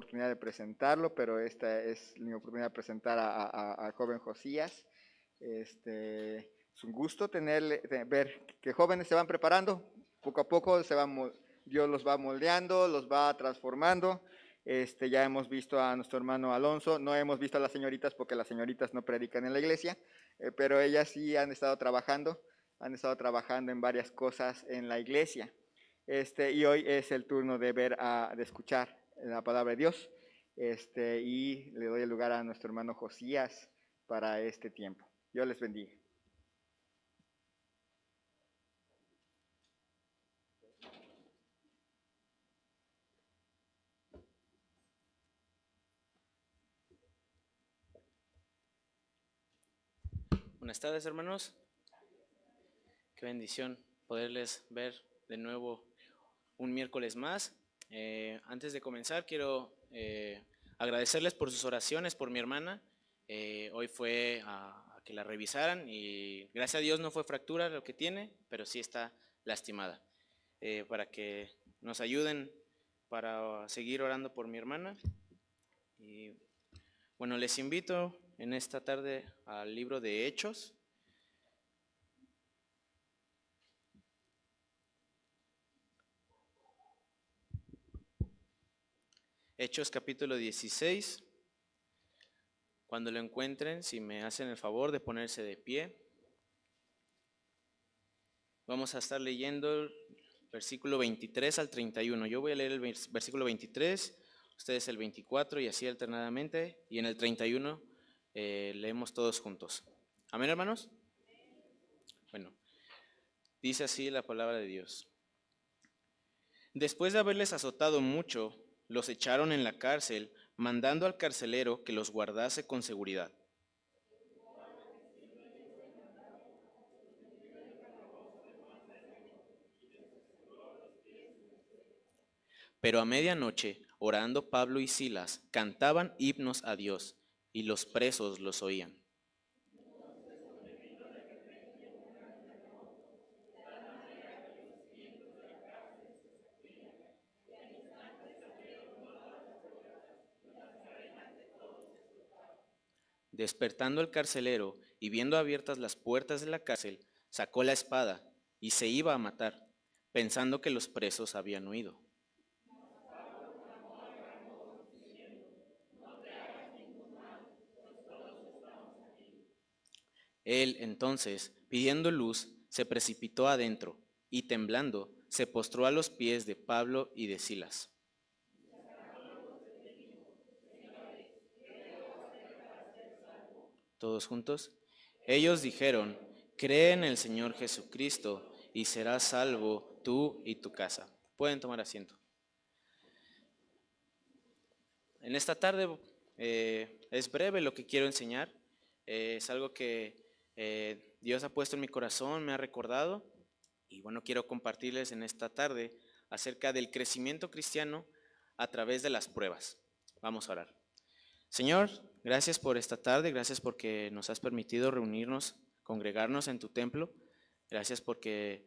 oportunidad de presentarlo, pero esta es mi oportunidad de presentar al joven Josías. Es un gusto ver que jóvenes se van preparando, poco a poco Dios los va moldeando, los va transformando. Ya hemos visto a nuestro hermano Alonso, no hemos visto a las señoritas porque las señoritas no predican en la iglesia, pero ellas sí han estado trabajando en varias cosas en la iglesia. Y hoy es el turno de escuchar la palabra de Dios. Y le doy el lugar a nuestro hermano Josías para este tiempo. Dios les bendiga. Buenas tardes, hermanos. Qué bendición poderles ver de nuevo un miércoles más. Antes de comenzar, quiero agradecerles por sus oraciones por mi hermana. Hoy fue a que la revisaran y gracias a Dios no fue fractura lo que tiene, pero sí está lastimada. Para que nos ayuden para seguir orando por mi hermana. Y bueno, les invito en esta tarde al libro de Hechos. Hechos capítulo 16. Cuando lo encuentren, si me hacen el favor de ponerse de pie. Vamos a estar leyendo el versículo 23 al 31. Yo voy a leer el versículo 23, ustedes el 24 y así alternadamente. Y en el 31 leemos todos juntos. ¿Amén, hermanos? Bueno, dice así la palabra de Dios. Después de haberles azotado mucho, los echaron en la cárcel, mandando al carcelero que los guardase con seguridad. Pero a medianoche, orando Pablo y Silas, cantaban himnos a Dios, y los presos los oían. Despertando el carcelero y viendo abiertas las puertas de la cárcel, sacó la espada y se iba a matar, pensando que los presos habían huido. Él entonces, pidiendo luz, se precipitó adentro y temblando, se postró a los pies de Pablo y de Silas. Todos juntos. Ellos dijeron, cree en el Señor Jesucristo y serás salvo tú y tu casa. Pueden tomar asiento. En esta tarde es breve lo que quiero enseñar. Es algo que Dios ha puesto en mi corazón, me ha recordado. Y bueno, quiero compartirles en esta tarde acerca del crecimiento cristiano a través de las pruebas. Vamos a orar. Señor, gracias por esta tarde, gracias porque nos has permitido reunirnos, congregarnos en tu templo. Gracias porque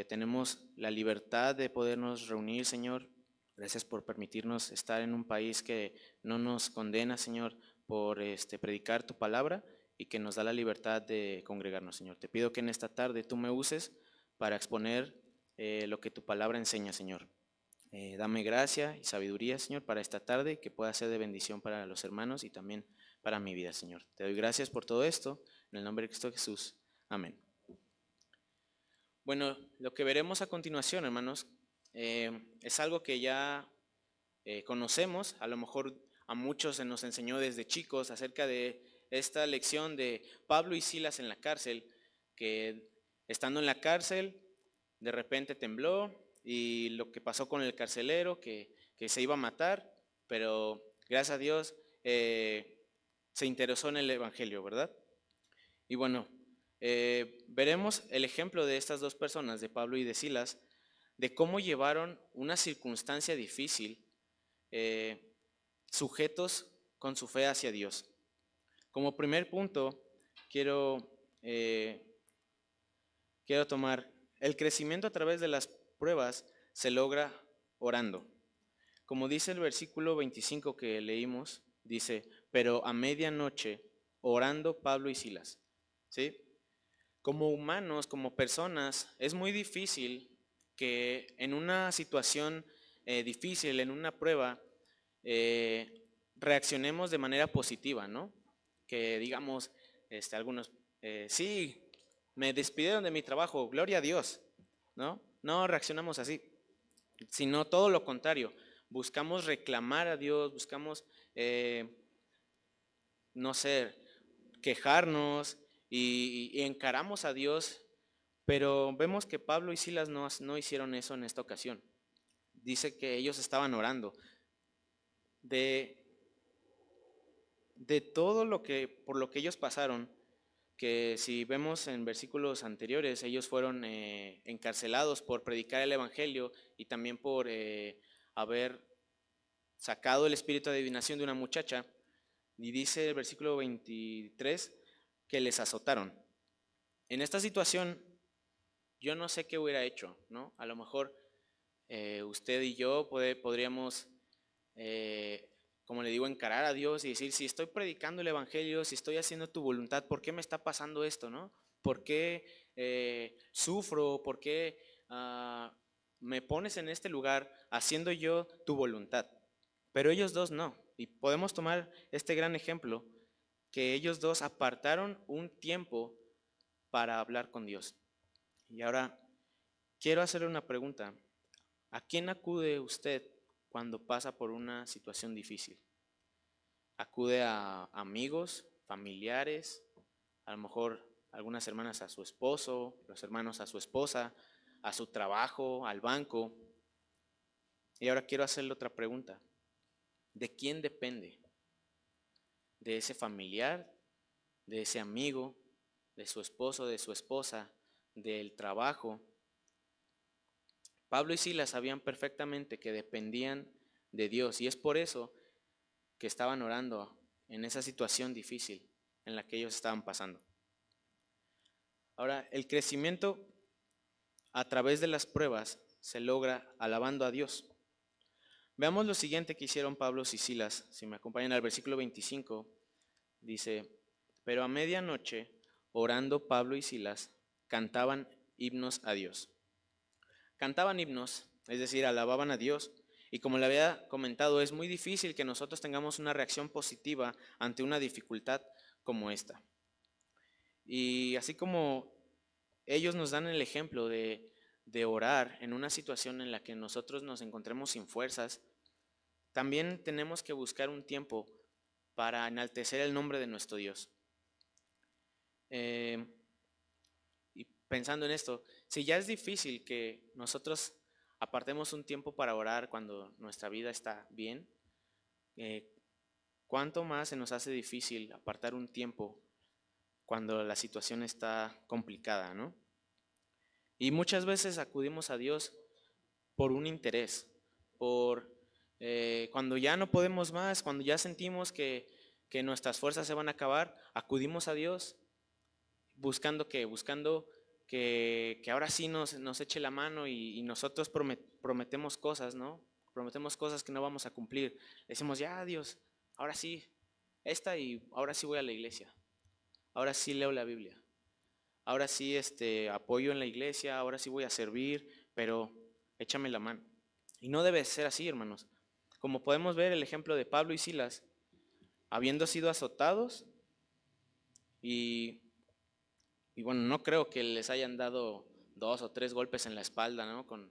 tenemos la libertad de podernos reunir, Señor. Gracias por permitirnos estar en un país que no nos condena, Señor, por predicar tu palabra y que nos da la libertad de congregarnos, Señor. Te pido que en esta tarde tú me uses para exponer lo que tu palabra enseña, Señor. Dame gracia y sabiduría, Señor, para esta tarde, que pueda ser de bendición para los hermanos y también para mi vida, Señor. Te doy gracias por todo esto, en el nombre de Cristo Jesús. Amén. Bueno, lo que veremos a continuación, hermanos, es algo que ya conocemos, a lo mejor a muchos se nos enseñó desde chicos acerca de esta lección de Pablo y Silas en la cárcel, que estando en la cárcel, de repente tembló y lo que pasó con el carcelero, que se iba a matar, pero gracias a Dios se interesó en el Evangelio, ¿verdad? Y bueno, veremos el ejemplo de estas dos personas, de Pablo y de Silas, de cómo llevaron una circunstancia difícil sujetos con su fe hacia Dios. Como primer punto, quiero tomar el crecimiento a través de las pruebas se logra orando. como dice el versículo 25 que leímos, dice, pero a medianoche orando Pablo y Silas. ¿Sí? Como humanos, como personas, es muy difícil que en una situación difícil, en una prueba, reaccionemos de manera positiva, ¿no? Que digamos, algunos, sí, me despidieron de mi trabajo, gloria a Dios, ¿no? No reaccionamos así, sino todo lo contrario. Buscamos reclamar a Dios, buscamos, no sé, quejarnos y encaramos a Dios, pero vemos que Pablo y Silas no hicieron eso en esta ocasión. Dice que ellos estaban orando. De, de todo lo que, por lo que ellos pasaron, que si vemos en versículos anteriores, ellos fueron encarcelados por predicar el Evangelio y también por haber sacado el espíritu de adivinación de una muchacha. Y dice el versículo 23 que les azotaron. En esta situación, yo no sé qué hubiera hecho, ¿no? A lo mejor usted y yo podríamos, como le digo, encarar a Dios y decir, si estoy predicando el Evangelio, si estoy haciendo tu voluntad, ¿por qué me está pasando esto, no? ¿Por qué sufro? ¿Por qué me pones en este lugar haciendo yo tu voluntad? Pero ellos dos no. Y podemos tomar este gran ejemplo, que ellos dos apartaron un tiempo para hablar con Dios. Y ahora quiero hacerle una pregunta. ¿A quién acude usted cuando pasa por una situación difícil? ¿Acude a amigos, familiares, a lo mejor algunas hermanas a su esposo, los hermanos a su esposa, a su trabajo, al banco? Y ahora quiero hacerle otra pregunta. ¿De quién depende? ¿De ese familiar, de ese amigo, de su esposo, de su esposa, del trabajo? Pablo y Silas sabían perfectamente que dependían de Dios y es por eso que estaban orando en esa situación difícil en la que ellos estaban pasando. Ahora, el crecimiento a través de las pruebas se logra alabando a Dios. Veamos lo siguiente que hicieron Pablo y Silas. Si me acompañan al versículo 25, dice, pero a medianoche, orando Pablo y Silas, cantaban himnos a Dios. Cantaban himnos, es decir, alababan a Dios. Y como le había comentado, es muy difícil que nosotros tengamos una reacción positiva ante una dificultad como esta. Y así como ellos nos dan el ejemplo de orar en una situación en la que nosotros nos encontremos sin fuerzas, también tenemos que buscar un tiempo para enaltecer el nombre de nuestro Dios. Y pensando en esto, si ya es difícil que nosotros apartemos un tiempo para orar cuando nuestra vida está bien, ¿cuánto más se nos hace difícil apartar un tiempo cuando la situación está complicada, ¿no? Y muchas veces acudimos a Dios por un interés, por cuando ya no podemos más, cuando ya sentimos que nuestras fuerzas se van a acabar, acudimos a Dios buscando que ahora sí nos eche la mano y nosotros prometemos cosas, ¿no? Prometemos cosas que no vamos a cumplir. Decimos, ya Dios, ahora sí, y ahora sí voy a la iglesia, ahora sí leo la Biblia, ahora sí apoyo en la iglesia, ahora sí voy a servir, pero échame la mano. Y no debe ser así, hermanos. Como podemos ver el ejemplo de Pablo y Silas, habiendo sido azotados y Y bueno, no creo que les hayan dado 2 o 3 golpes en la espalda, ¿no? Con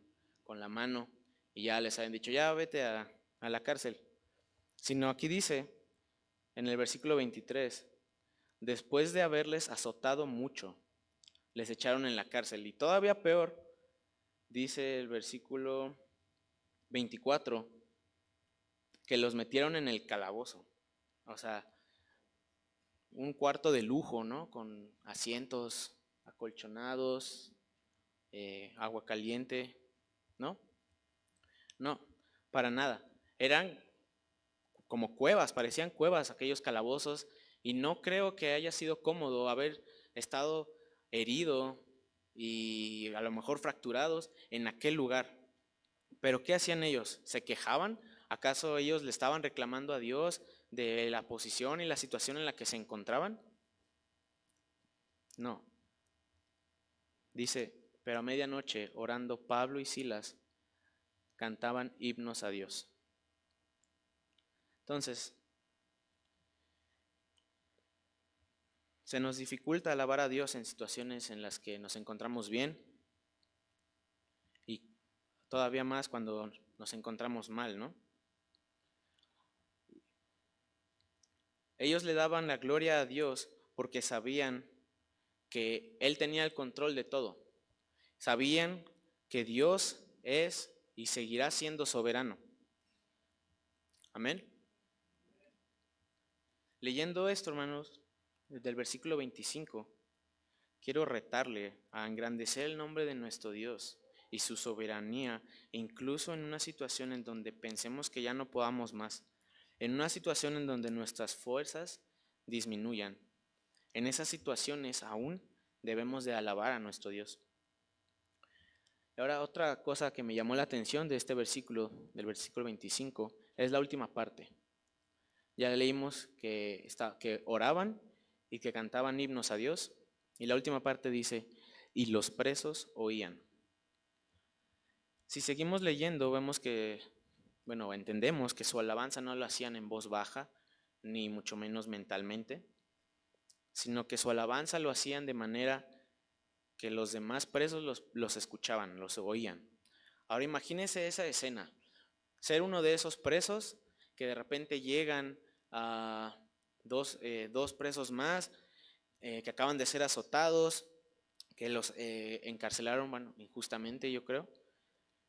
la mano y ya les hayan dicho, ya vete a la cárcel. Sino aquí dice, en el versículo 23, después de haberles azotado mucho, les echaron en la cárcel. Y todavía peor, dice el versículo 24, que los metieron en el calabozo. O sea, un cuarto de lujo, ¿no? Con asientos acolchonados, agua caliente, ¿no? No, para nada. Eran como cuevas, parecían cuevas aquellos calabozos y no creo que haya sido cómodo haber estado herido y a lo mejor fracturados en aquel lugar. Pero ¿qué hacían ellos? ¿Se quejaban? ¿Acaso ellos le estaban reclamando a Dios de la posición y la situación en la que se encontraban? No. Dice, pero a medianoche, orando Pablo y Silas, cantaban himnos a Dios. Entonces, se nos dificulta alabar a Dios en situaciones en las que nos encontramos bien y todavía más cuando nos encontramos mal, ¿no? Ellos le daban la gloria a Dios porque sabían que Él tenía el control de todo. Sabían que Dios es y seguirá siendo soberano. Amén. Leyendo esto, hermanos, desde el versículo 25, quiero retarle a engrandecer el nombre de nuestro Dios y su soberanía, incluso en una situación en donde pensemos que ya no podamos más, en una situación en donde nuestras fuerzas disminuyan. En esas situaciones aún debemos de alabar a nuestro Dios. Y ahora otra cosa que me llamó la atención de este versículo, del versículo 25, es la última parte. Ya leímos que oraban y que cantaban himnos a Dios. Y la última parte dice, y los presos oían. Si seguimos leyendo, vemos que, bueno, entendemos que su alabanza no lo hacían en voz baja, ni mucho menos mentalmente, sino que su alabanza lo hacían de manera que los demás presos los escuchaban, los oían. Ahora imagínense esa escena, ser uno de esos presos que de repente llegan a dos presos más que acaban de ser azotados, que los encarcelaron, bueno, injustamente yo creo,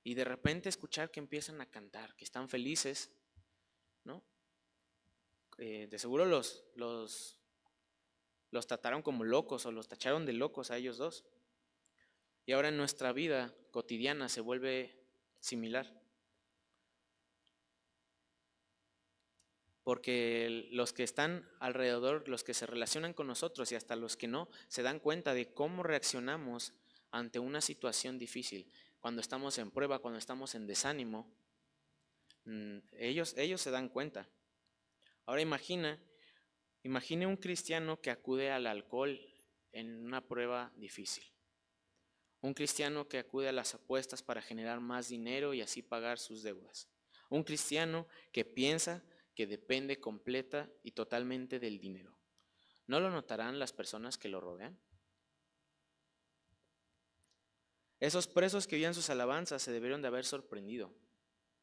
y de repente escuchar que empiezan a cantar, que están felices, ¿no? De seguro los trataron como locos o los tacharon de locos a ellos dos. Y ahora en nuestra vida cotidiana se vuelve similar. Porque los que están alrededor, los que se relacionan con nosotros y hasta los que no, se dan cuenta de cómo reaccionamos ante una situación difícil. Cuando estamos en prueba, cuando estamos en desánimo, ellos se dan cuenta. Ahora imagine un cristiano que acude al alcohol en una prueba difícil. Un cristiano que acude a las apuestas para generar más dinero y así pagar sus deudas. Un cristiano que piensa que depende completa y totalmente del dinero. ¿No lo notarán las personas que lo rodean? Esos presos que oían sus alabanzas se debieron de haber sorprendido,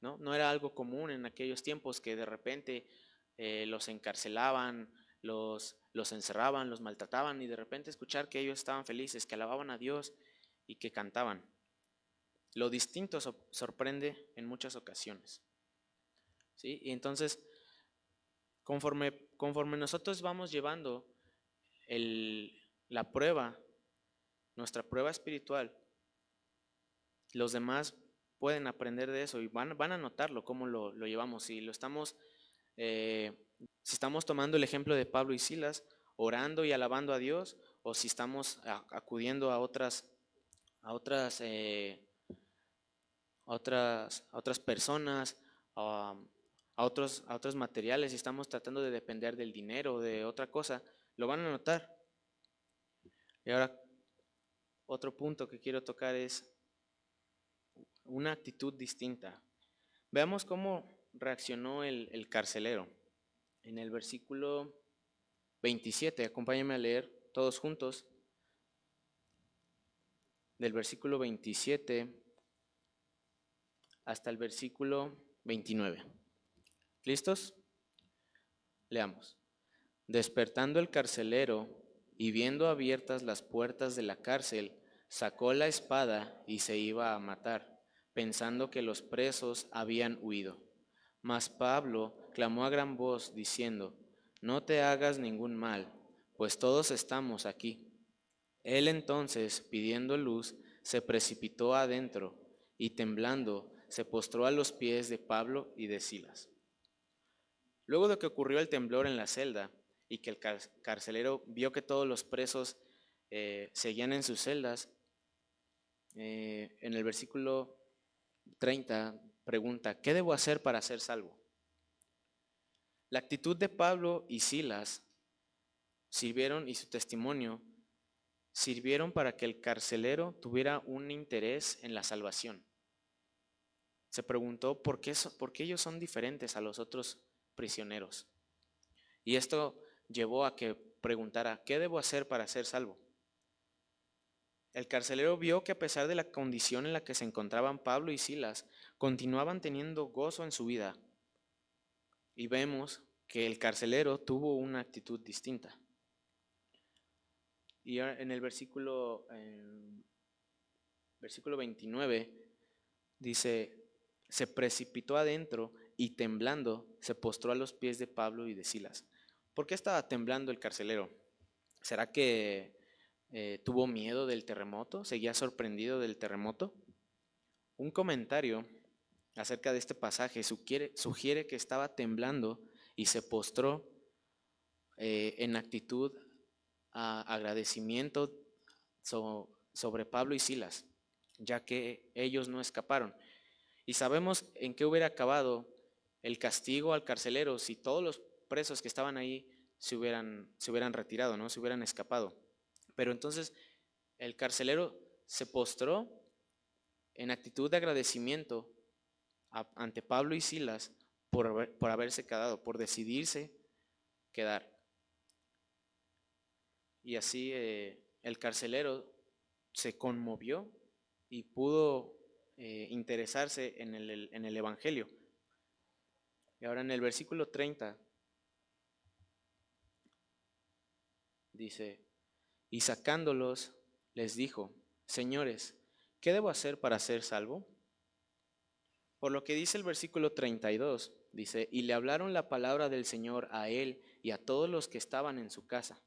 ¿no? No era algo común en aquellos tiempos que de repente los encarcelaban, los encerraban, los maltrataban y de repente escuchar que ellos estaban felices, que alababan a Dios y que cantaban. Lo distinto sorprende en muchas ocasiones, ¿sí? Y entonces, conforme nosotros vamos llevando la prueba, nuestra prueba espiritual, los demás pueden aprender de eso y van a notarlo, cómo lo llevamos. Si estamos tomando el ejemplo de Pablo y Silas, orando y alabando a Dios, o si estamos acudiendo a otras personas, a otros materiales, si estamos tratando de depender del dinero o de otra cosa, lo van a notar. Y ahora, otro punto que quiero tocar es una actitud distinta. Veamos cómo reaccionó el carcelero. En el versículo 27, acompáñenme a leer todos juntos, del versículo 27 hasta el versículo 29. ¿Listos? Leamos. Despertando el carcelero y viendo abiertas las puertas de la cárcel, sacó la espada y se iba a matar, pensando que los presos habían huido. Mas Pablo clamó a gran voz, diciendo, no te hagas ningún mal, pues todos estamos aquí. Él entonces, pidiendo luz, se precipitó adentro y temblando se postró a los pies de Pablo y de Silas. Luego de que ocurrió el temblor en la celda y que el carcelero vio que todos los presos seguían en sus celdas, en el versículo 30, pregunta, ¿qué debo hacer para ser salvo? La actitud de Pablo y Silas sirvieron y su testimonio sirvieron para que el carcelero tuviera un interés en la salvación. Se preguntó por qué ellos son diferentes a los otros prisioneros. Y esto llevó a que preguntara, ¿qué debo hacer para ser salvo? El carcelero vio que a pesar de la condición en la que se encontraban Pablo y Silas, continuaban teniendo gozo en su vida. Y vemos que el carcelero tuvo una actitud distinta. Y en el versículo 29 dice, se precipitó adentro y temblando se postró a los pies de Pablo y de Silas. ¿Por qué estaba temblando el carcelero? ¿Será que tuvo miedo del terremoto? ¿Seguía sorprendido del terremoto? Un comentario acerca de este pasaje sugiere que estaba temblando y se postró en actitud a agradecimiento sobre Pablo y Silas, ya que ellos no escaparon. Y sabemos en qué hubiera acabado el castigo al carcelero si todos los presos que estaban ahí se hubieran retirado, ¿no? Se hubieran escapado. Pero entonces el carcelero se postró en actitud de agradecimiento ante Pablo y Silas por haberse quedado, por decidirse quedar. Y así el carcelero se conmovió y pudo interesarse en el Evangelio. Y ahora en el versículo 30 dice, y sacándolos les dijo, señores, ¿qué debo hacer para ser salvo? Por lo que dice el versículo 32, dice, y le hablaron la palabra del Señor a él y a todos los que estaban en su casa.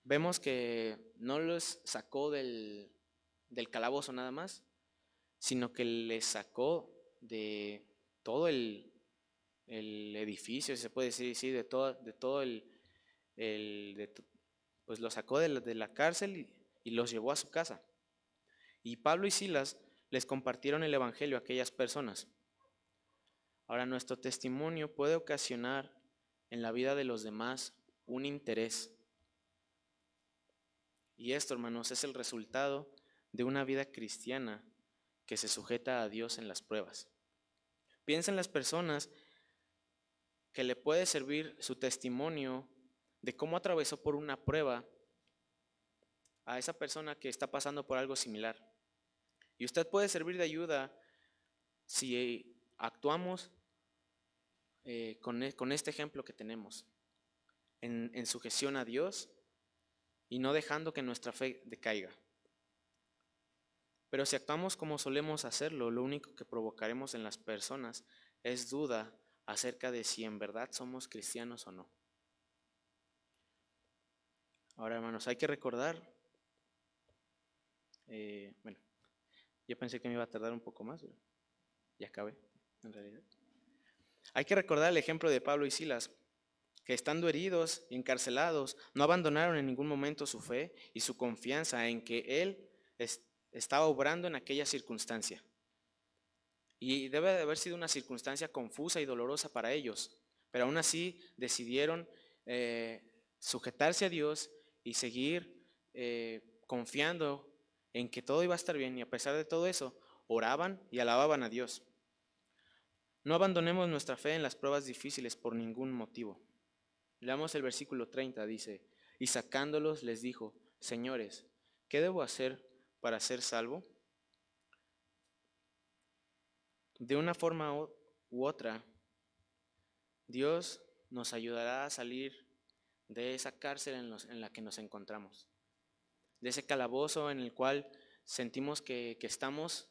Vemos que no los sacó del calabozo nada más, sino que les sacó de todo el edificio, si se puede decir, sí, de todo pues los sacó de la cárcel y los llevó a su casa. Y Pablo y Silas les compartieron el evangelio a aquellas personas. Ahora, nuestro testimonio puede ocasionar en la vida de los demás un interés. Y esto, hermanos, es el resultado de una vida cristiana que se sujeta a Dios en las pruebas. Piensa en las personas que le puede servir su testimonio de cómo atravesó por una prueba a esa persona que está pasando por algo similar. Y usted puede servir de ayuda si actuamos con este ejemplo que tenemos, en sujeción a Dios y no dejando que nuestra fe decaiga. Pero si actuamos como solemos hacerlo, lo único que provocaremos en las personas es duda acerca de si en verdad somos cristianos o no. Ahora, hermanos, hay que recordar, bueno, yo pensé que me iba a tardar un poco más, pero ya acabé, en realidad. Hay que recordar el ejemplo de Pablo y Silas, que estando heridos y encarcelados, no abandonaron en ningún momento su fe y su confianza en que Él estaba obrando en aquella circunstancia. Y debe de haber sido una circunstancia confusa y dolorosa para ellos, pero aún así decidieron sujetarse a Dios y seguir confiando en que todo iba a estar bien, y a pesar de todo eso, oraban y alababan a Dios. No abandonemos nuestra fe en las pruebas difíciles por ningún motivo. Leamos el versículo 30, dice, y sacándolos les dijo, señores, ¿qué debo hacer para ser salvo? De una forma u otra, Dios nos ayudará a salir de esa cárcel en la que nos encontramos, de ese calabozo en el cual sentimos que estamos,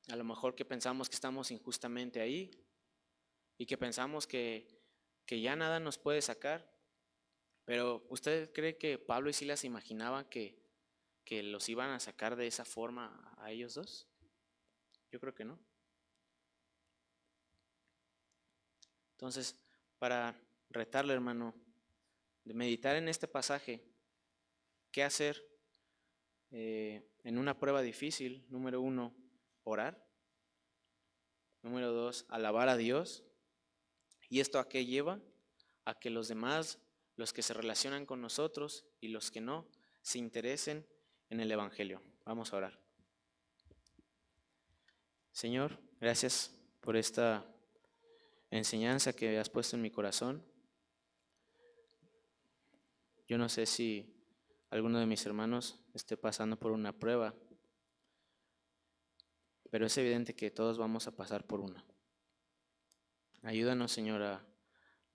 a lo mejor que pensamos que estamos injustamente ahí y que pensamos que ya nada nos puede sacar. Pero ¿usted cree que Pablo y Silas imaginaban que los iban a sacar de esa forma a ellos dos? Yo creo que no. Entonces, para retarle, hermano, de meditar en este pasaje, ¿qué hacer en una prueba difícil? Número 1, orar. Número 2, alabar a Dios. ¿Y esto a qué lleva? A que los demás, los que se relacionan con nosotros y los que no, se interesen en el Evangelio. Vamos a orar. Señor, gracias por esta enseñanza que has puesto en mi corazón. Yo no sé si alguno de mis hermanos esté pasando por una prueba, pero es evidente que todos vamos a pasar por una. Ayúdanos, Señor, a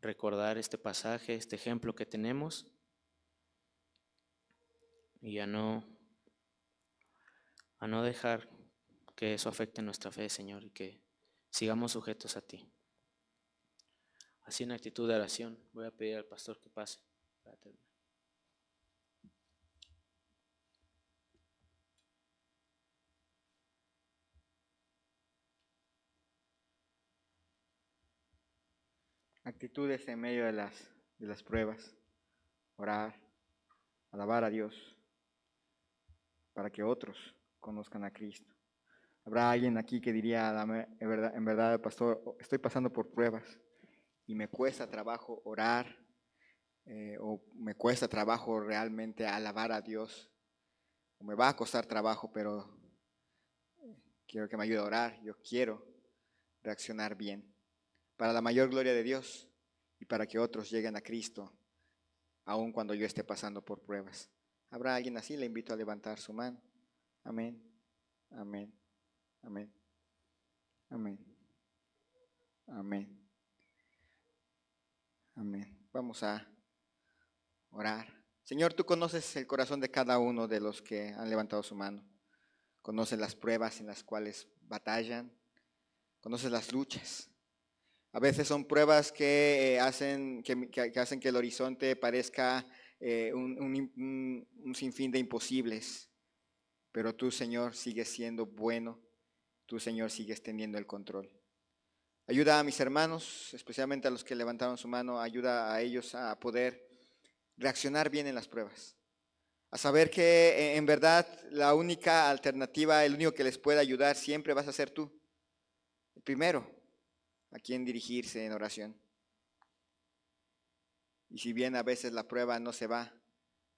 recordar este pasaje, este ejemplo que tenemos y a no dejar que eso afecte nuestra fe, Señor, y que sigamos sujetos a ti. Así en actitud de oración, voy a pedir al pastor que pase para terminar. Actitudes en medio de las pruebas. Orar, alabar a Dios, para que otros conozcan a Cristo. Habrá alguien aquí que diría, en verdad, pastor, estoy pasando por pruebas y me cuesta trabajo orar, o me cuesta trabajo realmente alabar a Dios, o me va a costar trabajo, pero quiero que me ayude a orar, yo quiero reaccionar bien, para la mayor gloria de Dios y para que otros lleguen a Cristo, aun cuando yo esté pasando por pruebas. ¿Habrá alguien así? Le invito a levantar su mano. Amén, amén, amén, amén, amén, amén. Vamos a orar. Señor, tú conoces el corazón de cada uno de los que han levantado su mano. Conoces las pruebas en las cuales batallan. Conoces las luchas. A veces son pruebas que hacen que el horizonte parezca un sinfín de imposibles. Pero tú, Señor, sigues siendo bueno. Tú, Señor, sigues teniendo el control. Ayuda a mis hermanos, especialmente a los que levantaron su mano. Ayuda a ellos a poder reaccionar bien en las pruebas. A saber que en verdad la única alternativa, el único que les puede ayudar siempre vas a ser tú. El primero a quien dirigirse en oración. Y si bien a veces la prueba no se va,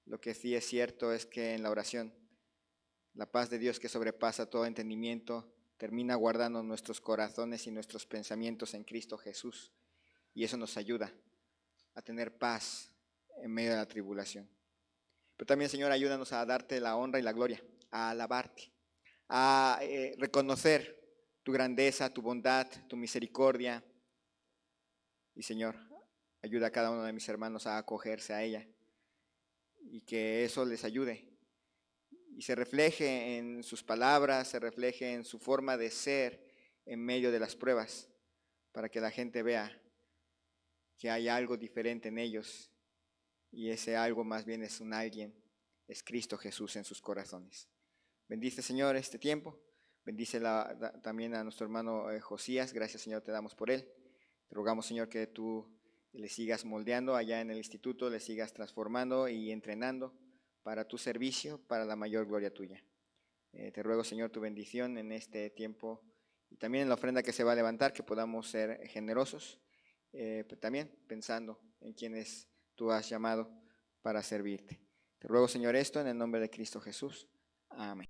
lo que sí es cierto es que en la oración, la paz de Dios que sobrepasa todo entendimiento, termina guardando nuestros corazones y nuestros pensamientos en Cristo Jesús. Y eso nos ayuda a tener paz en medio de la tribulación. Pero también, Señor, ayúdanos a darte la honra y la gloria, a alabarte, a reconocer tu grandeza, tu bondad, tu misericordia. Y, Señor, ayuda a cada uno de mis hermanos a acogerse a ella y que eso les ayude y se refleje en sus palabras, se refleje en su forma de ser en medio de las pruebas, para que la gente vea que hay algo diferente en ellos y ese algo más bien es un alguien, es Cristo Jesús en sus corazones. Bendice, Señor, este tiempo. Bendice también a nuestro hermano Josías. Gracias, Señor, te damos por él. Te rogamos, Señor, que tú le sigas moldeando allá en el instituto, le sigas transformando y entrenando para tu servicio, para la mayor gloria tuya. Te ruego, Señor, tu bendición en este tiempo y también en la ofrenda que se va a levantar, que podamos ser generosos, pero también pensando en quienes tú has llamado para servirte. Te ruego, Señor, esto en el nombre de Cristo Jesús. Amén.